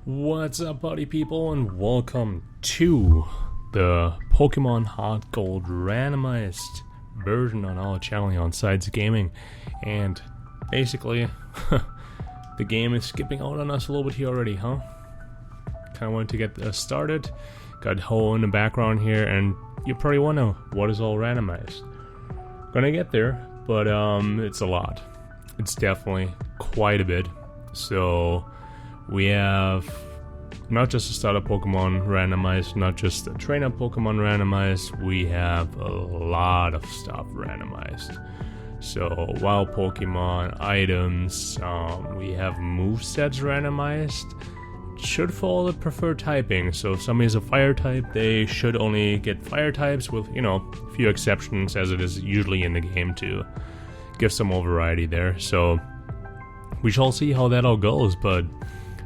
What's up, party people, and welcome to the Pokemon HeartGold Randomized version on our channel here on Siats Gaming. And basically, the game is skipping out on us a little bit here already, huh? Kind of wanted to get started. Got Ho in the background here, and you probably wonder what is all randomized. Gonna get there, but it's a lot. It's definitely quite a bit. So we have not just a starter Pokemon randomized, not just a trainer Pokemon randomized, we have a lot of stuff randomized. So wild Pokemon, items, we have movesets randomized. Should follow the preferred typing, so if somebody is a fire type, they should only get fire types with, you know, a few exceptions as it is usually in the game to give some more variety there. So we shall see how that all goes, but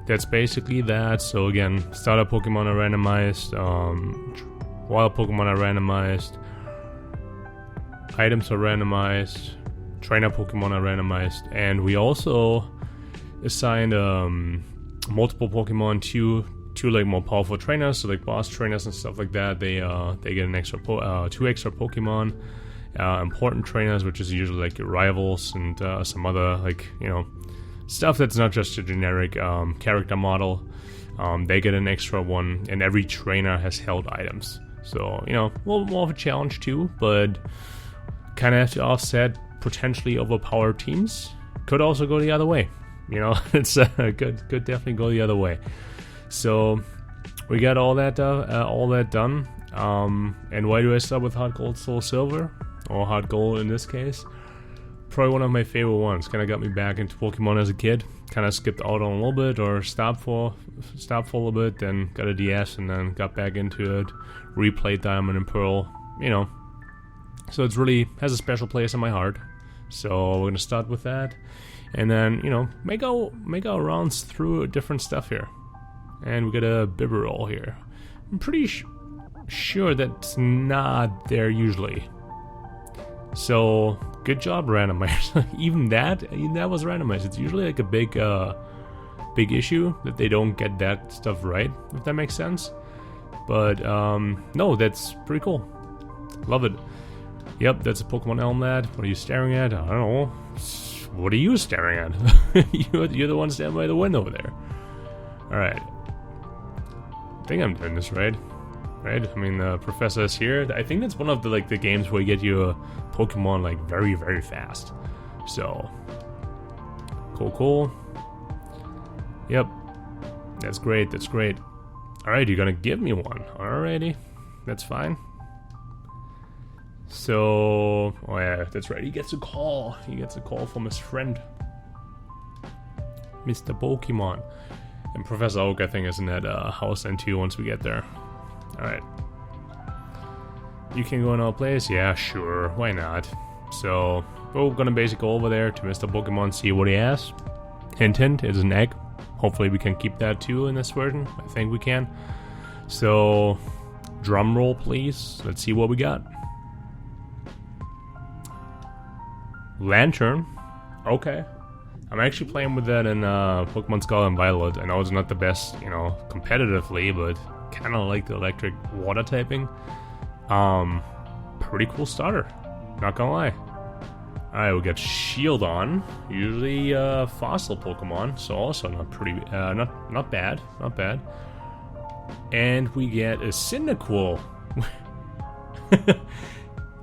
that's basically that. So again, starter Pokemon are randomized, wild Pokemon are randomized, items are randomized, trainer Pokemon are randomized, and we also assigned multiple Pokemon to like more powerful trainers, so like boss trainers and stuff like that. They get an extra two extra Pokemon. Important trainers, which is usually like your rivals and some other, like, you know, stuff that's not just a generic character model. They get an extra one, and every trainer has held items. So, you know, a little more of a challenge too, but kind of have to offset potentially overpowered teams. Could also go the other way. You know, it's could definitely go the other way. So we got all that done. And why do I start with HeartGold, Soul Silver, or HeartGold in this case? Probably one of my favorite ones. Kind of got me back into Pokemon as a kid. Kind of skipped out on a little bit, or stopped for a little bit, then got a DS, and then got back into it. Replayed Diamond and Pearl. You know, so it's really has a special place in my heart. So we're gonna start with that, and then, you know, make our rounds through different stuff here. And we got a Bibarel here. I'm pretty sure that's not there usually. So good job, randomized. even that was randomized. It's usually like a big issue that they don't get that stuff right, if that makes sense. But no, that's pretty cool. Love it. Yep, that's a Pokemon Elmlad. What are you staring at? I don't know. What are you staring at? You're the one standing by the window over there. Alright. I think I'm doing this right. Right? I mean, the professor is here. I think that's one of the the games where you get your Pokemon like very, very fast. So cool. Yep. That's great. Alright, you're gonna give me one. Alrighty. That's fine. So, oh yeah, that's right. He gets a call. He gets a call from his friend, Mr. Pokemon. And Professor Oak, I think, is in that house N2 once we get there. Alright. You can go in our place? Yeah, sure. Why not? So, we're gonna basically go over there to Mr. Pokemon, see what he has. Hint, it's an egg. Hopefully we can keep that too in this version. I think we can. So, drum roll, please. Let's see what we got. Lantern. Okay. I'm actually playing with that in Pokemon Scarlet and Violet. I know it's not the best, you know, competitively, but kind of like the electric water typing. Pretty cool starter. Not gonna lie. Alright, we got Shieldon. Usually fossil Pokemon, so also not bad. And we get a Cyndaquil.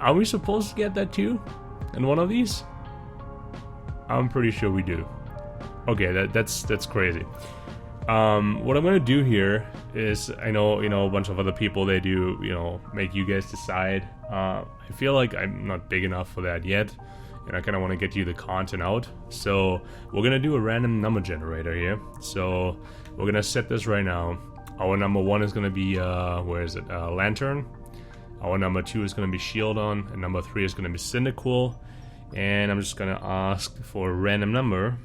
Are we supposed to get that too? In one of these? I'm pretty sure we do. Okay, that's crazy. What I'm gonna do here is, I know, you know, a bunch of other people, they do, you know, make you guys decide. I feel like I'm not big enough for that yet, and I kind of want to get you the content out. So we're gonna do a random number generator here. So we're gonna set this right now. Our number 1 is gonna be Lantern. Our number 2 is going to be Shieldon, and number 3 is going to be Cyndaquil. And I'm just going to ask for a random number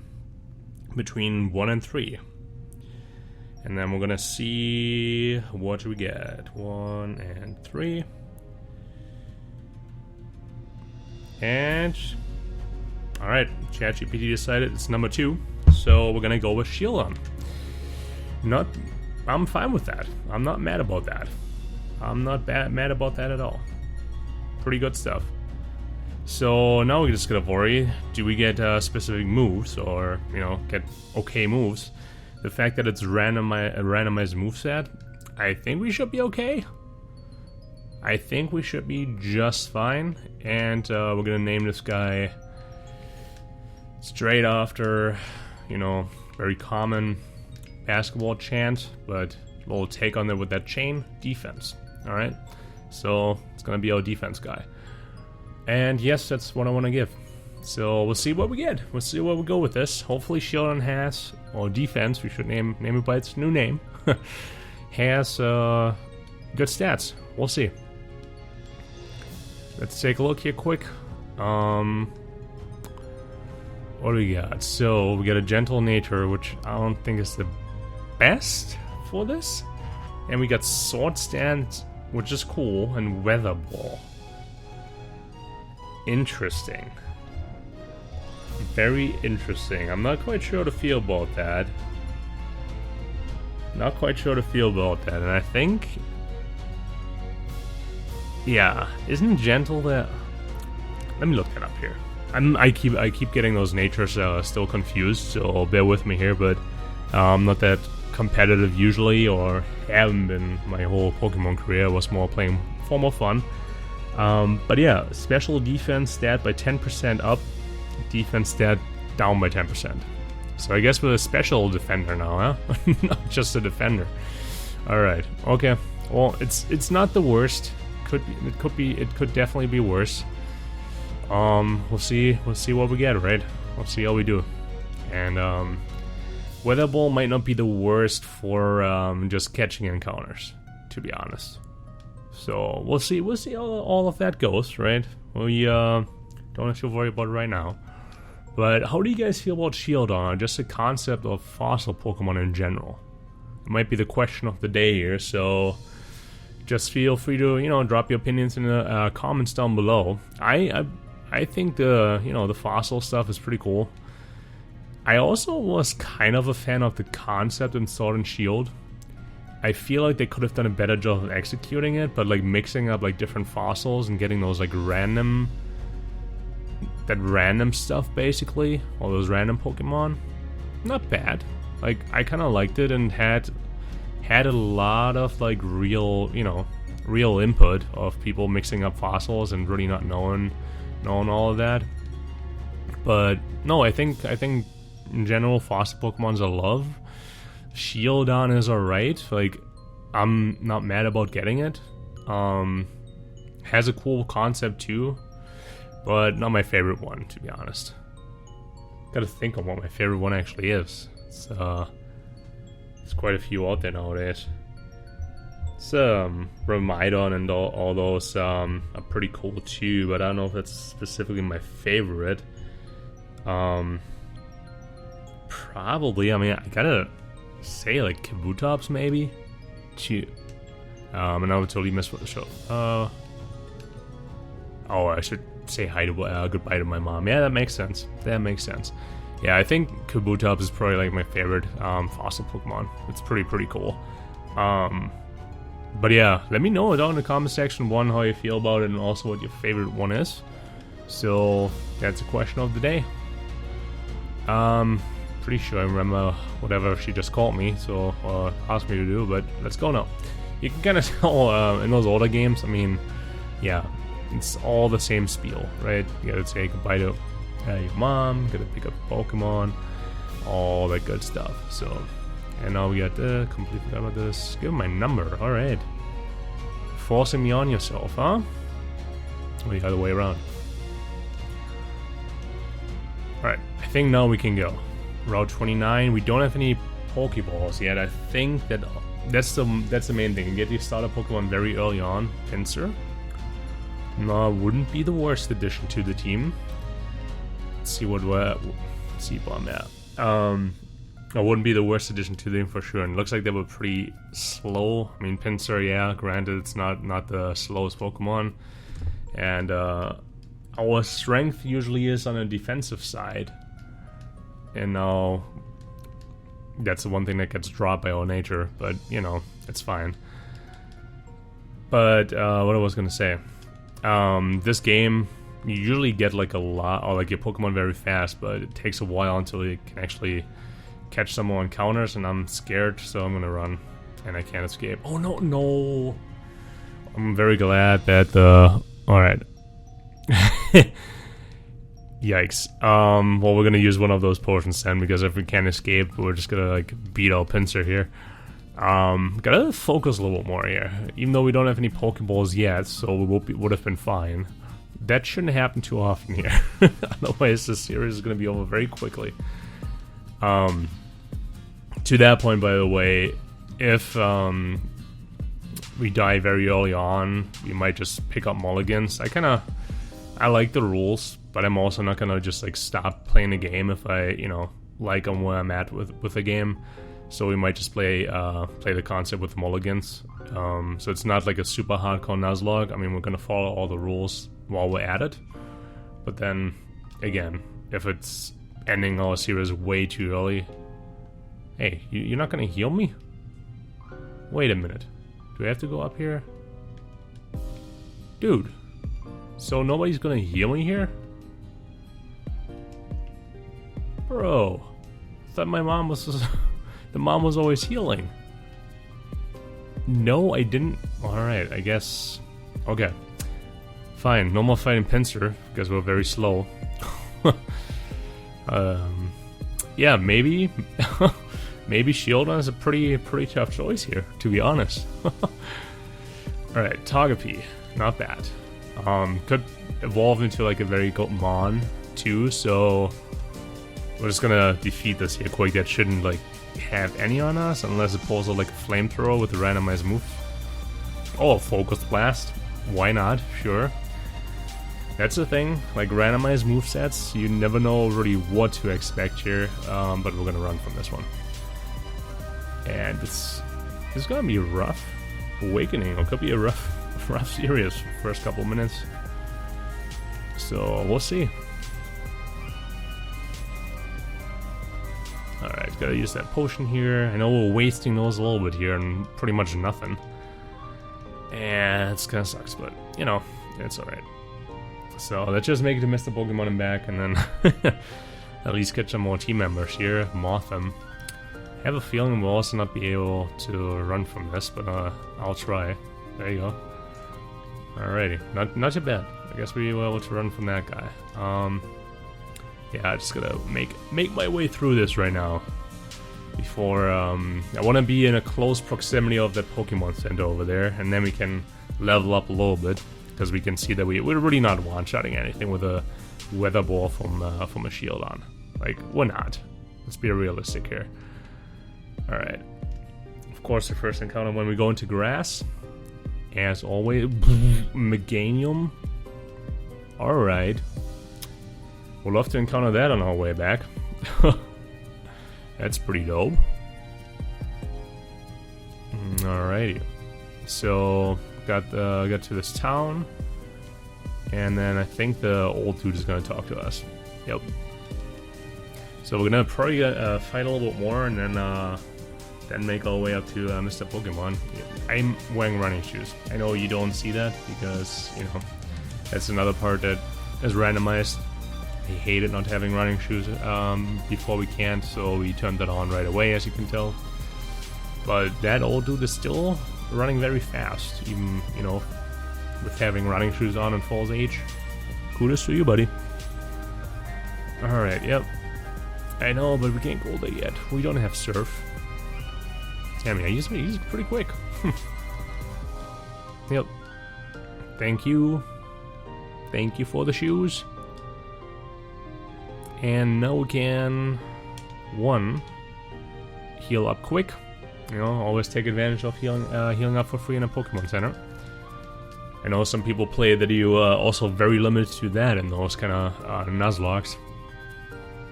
between 1 and 3. And then we're going to see what we get. 1 and 3. And alright, ChatGPT decided it's number 2. So we're going to go with Shieldon. I'm fine with that. I'm not mad about that. I'm not mad about that at all. Pretty good stuff. So now we just gotta worry, do we get specific moves, or, you know, get okay moves? The fact that it's a randomized moveset, I think we should be okay. I think we should be just fine, and we're gonna name this guy straight after, you know, very common basketball chant, but we'll take on it with that chain, defense. Alright, so it's gonna be our defense guy. And yes, that's what I want to give. So we'll see what we get. We'll see where we go with this. Hopefully Shieldon has, or defense, we should name it by its new name, has good stats. We'll see. Let's take a look here quick. What do we got? So we got a gentle nature, which I don't think is the best for this. And we got sword stance, which is cool, and weather ball. Interesting. Very interesting. I'm not quite sure how to feel about that. Not quite sure how to feel about that. And I think, yeah, isn't gentle that? Let me look that up here. I keep getting those natures still confused, so bear with me here. But I'm not that competitive usually, or haven't been my whole Pokemon career. I was more playing for more fun. But yeah, special defense stat by 10% up, defense stat down by 10%. So I guess we're a special defender now, huh? Not just a defender. All right, okay. Well, it's not the worst. It could definitely be worse. We'll see what we get, right? We'll see how we do. And Weather Ball might not be the worst for just catching encounters, to be honest. So we'll see how all of that goes, right? We don't have to worry about it right now. But how do you guys feel about Shieldon? Just the concept of fossil Pokemon in general. It might be the question of the day here, so just feel free to, you know, drop your opinions in the comments down below. I think the fossil stuff is pretty cool. I also was kind of a fan of the concept in Sword and Shield. I feel like they could have done a better job of executing it, but like mixing up like different fossils and getting those like random stuff basically, all those random Pokemon, not bad. Like I kind of liked it and had a lot of like real input of people mixing up fossils and really not knowing all of that. But no, I think in general fossil Pokemon's a love. Shieldon is alright, like I'm not mad about getting it. Has a cool concept too, but not my favorite one, to be honest. Gotta think of what my favorite one actually is. There's quite a few out there nowadays. It's Ramidon and all those are pretty cool too, but I don't know if that's specifically my favorite. Probably, I mean, I gotta say like Kabutops maybe. And I would totally miss what the show. Oh, I should say hi to goodbye to my mom. Yeah, that makes sense. Yeah, I think Kabutops is probably like my favorite fossil Pokemon. It's pretty cool. But yeah, let me know down in the comment section how you feel about it and also what your favorite one is. So that's a question of the day. Pretty sure I remember whatever she just called me, so asked me to do, but let's go now. You can kind of tell in those older games, I mean, yeah, it's all the same spiel, right? You gotta say goodbye to your mom, gotta pick up Pokemon, all that good stuff. So, and now we got completely forgot about this. Give him my number, alright. Forcing me on yourself, huh? Or the other way around. Alright, I think now we can go. Route 29, we don't have any Pokeballs yet. I think that's the main thing. Get your starter Pokemon very early on. Pinsir. No, wouldn't be the worst addition to the team. Let's see what I'm at. It wouldn't be the worst addition to them for sure. And it looks like they were pretty slow. I mean, Pinsir, yeah, granted it's not the slowest Pokemon. And our strength usually is on the defensive side. And now That's the one thing that gets dropped by all nature, but you know, it's fine. But what I was gonna say, this game, you usually get like a lot, or like your Pokemon very fast, but it takes a while until you can actually catch some more encounters, and I'm scared, so I'm gonna run, and I can't escape. Oh no, no! I'm very glad that alright. Yikes. Well, we're gonna use one of those potions then, because if we can't escape, we're just gonna like beat our pincer here. Gotta focus a little bit more here. Even though we don't have any Pokeballs yet, so we would have been fine. That shouldn't happen too often here. Otherwise, this series is gonna be over very quickly. To that point, by the way, if we die very early on, we might just pick up mulligans. I like the rules, but I'm also not gonna just like stop playing the game if I, you know, like on where I'm at with the game. So we might just play the concept with mulligans. So it's not like a super hardcore Nuzlocke. I mean, we're gonna follow all the rules while we're at it. But then, again, if it's ending our series way too early... Hey, you're not gonna heal me? Wait a minute. Do I have to go up here? Dude. So nobody's gonna heal me here? Bro. I thought my mom was... the mom was always healing. No, I didn't... Alright, I guess... Okay. Fine, no more fighting Pinsir, because we're very slow. Yeah, maybe... maybe Shieldon is a pretty tough choice here, to be honest. Alright, Togepi. Not bad. Could evolve into like a very good Mon, too, so... We're just gonna defeat this here quick. That shouldn't, like, have any on us, unless it pulls out, like, a flamethrower with a randomized move. Oh, a Focus Blast. Why not? Sure. That's the thing, like, randomized movesets, you never know really what to expect here, but we're gonna run from this one. And it's gonna be a rough awakening. It could be a rough series first couple minutes. So, we'll see. Alright, gotta use that potion here. I know we're wasting those a little bit here and pretty much nothing. And it's kinda sucks, but, you know, it's alright. So, let's just make it to Mr. Pokemon and back, and then at least get some more team members here, moth them. I have a feeling we'll also not be able to run from this, but I'll try. There you go. Alrighty, not too bad. I guess we were able to run from that guy. Yeah, I just gotta make my way through this right now. Before, I want to be in a close proximity of that Pokemon Center over there, and then we can level up a little bit, because we can see that we're really not one-shotting anything with a Weather Ball from a Shieldon. Like, we're not. Let's be realistic here. Alright. Of course, the first encounter when we go into grass. As always, Meganium. Alright. We'll love to encounter that on our way back. That's pretty dope. Alrighty. So, got to this town. And then I think the old dude is going to talk to us. Yep. So we're going to probably fight a little bit more, and then make our way up to Mr. Pokemon. I'm wearing running shoes. I know you don't see that, because, you know, that's another part that is randomized. I hated not having running shoes before we can't, so we turned that on right away, as you can tell. But that old dude is still running very fast, even, you know, with having running shoes on in Fall's age. Kudos to you, buddy. Alright, yep. I know, but we can't go there yet. We don't have Surf. Damn, yeah, he's pretty quick. Yep. Thank you. Thank you for the shoes. And now we can, one, heal up quick. You know, always take advantage of healing up for free in a Pokemon Center. I know some people play that you also very limited to that in those kind of Nuzlocks.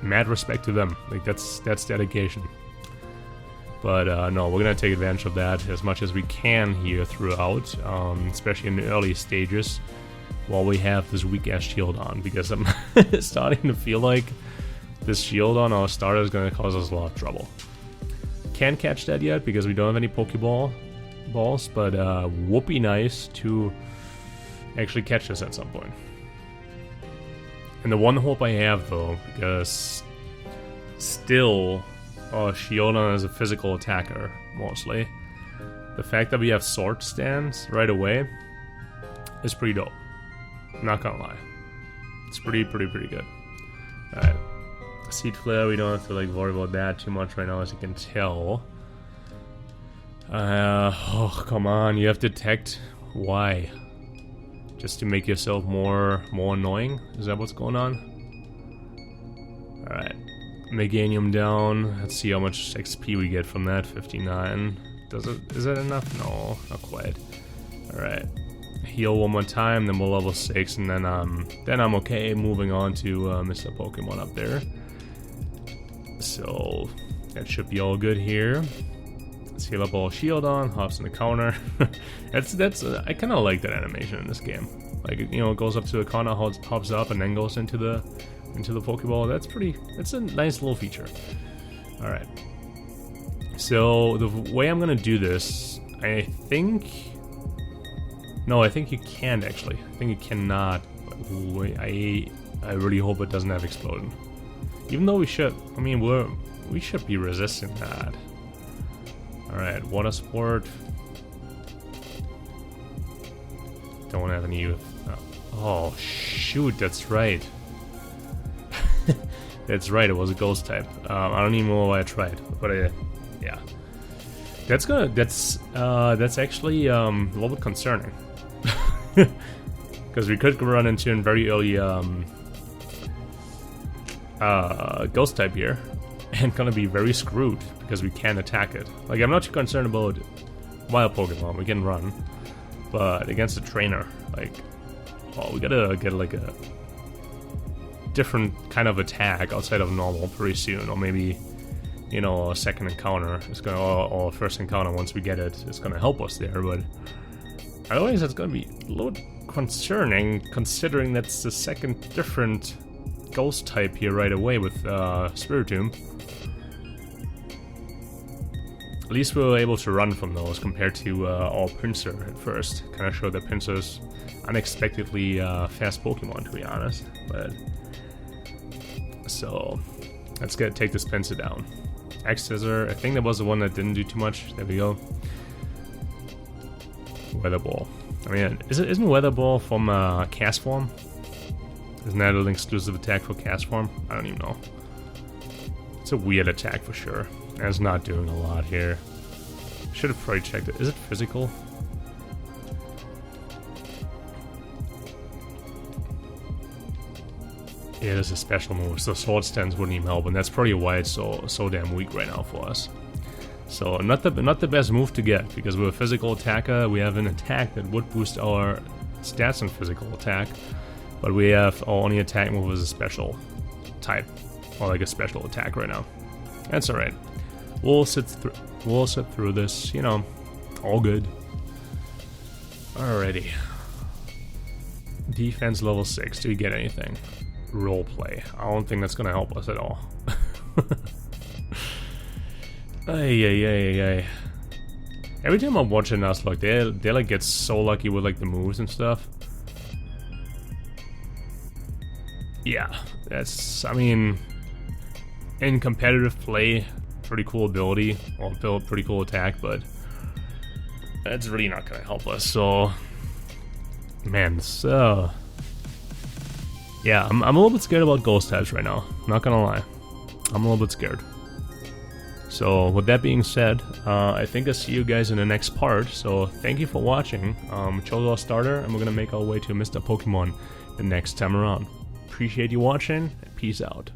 Mad respect to them. Like, that's dedication. But no, we're gonna take advantage of that as much as we can here throughout, especially in the early stages, while we have this weak-ass shield on, because I'm starting to feel like this shield on our starter is going to cause us a lot of trouble. can't catch that yet because we don't have any Pokeball balls, but would be nice to actually catch this at some point. And the one hope I have though, because still Shiodan is a physical attacker mostly, the fact that we have sword stance right away is pretty dope. Not gonna lie, it's pretty good. All right, Seed Flare, we don't have to like worry about that too much right now, as you can tell. Oh come on, you have to detect. Why? Just to make yourself more annoying? Is that what's going on? All right, Meganium down. Let's see how much XP we get from that. 59. Is that enough? No, not quite. All right. Heal one more time, then we'll level 6, and then I'm okay moving on to Mr. Pokemon up there. So that should be all good here. Let's heal up all shield on, hops in the counter. that's I kind of like that animation in this game. Like, you know, it goes up to the counter, hops up, and then goes into the Pokeball. That's a nice little feature. All right. So the way I'm gonna do this, I think. No, I think you can't actually. I think you cannot. I really hope it doesn't have Exploding. Even though we should. I mean, we should be resisting that. Alright, Water Sport. Don't have any. Oh, shoot, that's right. That's right, it was a Ghost type. I don't even know why I tried. But yeah. That's actually a little bit concerning. Because we could run into a very early Ghost type here, and gonna be very screwed because we can't attack it. Like, I'm not too concerned about wild Pokemon, we can run, but against a trainer, like, oh, we gotta get like a different kind of attack outside of normal pretty soon, or maybe, you know, a second encounter is gonna, or first encounter once we get it, is gonna help us there, but otherwise it's gonna be a little concerning, considering that's the second different Ghost type here right away with Spiritomb. At least we were able to run from those compared to our Pinsir at first. Kind of showed that Pinsir's unexpectedly fast Pokemon, to be honest. But so let's take this Pinsir down. X-Scissor, I think that was the one that didn't do too much. There we go. Weather Ball. I mean, isn't Weather Ball from Cast Form? Isn't that an exclusive attack for Cast Form? I don't even know. It's a weird attack for sure. And it's not doing a lot here. Should have probably checked it. Is it physical? Yeah, it is a special move, so Sword Stance wouldn't even help, and that's probably why it's so damn weak right now for us. So not the best move to get, because we're a physical attacker. We have an attack that would boost our stats on physical attack, but we have our only attack move is a special type, or like a special attack right now. That's all right. We'll sit through this, you know, all good. Alrighty. Defense level 6. Do we get anything? Roleplay. I don't think that's gonna help us at all. Ay. Every time I'm watching us, like they like get so lucky with like the moves and stuff. Yeah, that's, I mean, in competitive play, pretty cool ability, or pretty cool attack, but that's really not gonna help us. So, man, so yeah, I'm a little bit scared about Ghost types right now. Not gonna lie, I'm a little bit scared. So with that being said, I think I'll see you guys in the next part. So thank you for watching. Chose our starter, and we're gonna make our way to Mr. Pokemon the next time around. Appreciate you watching, and peace out.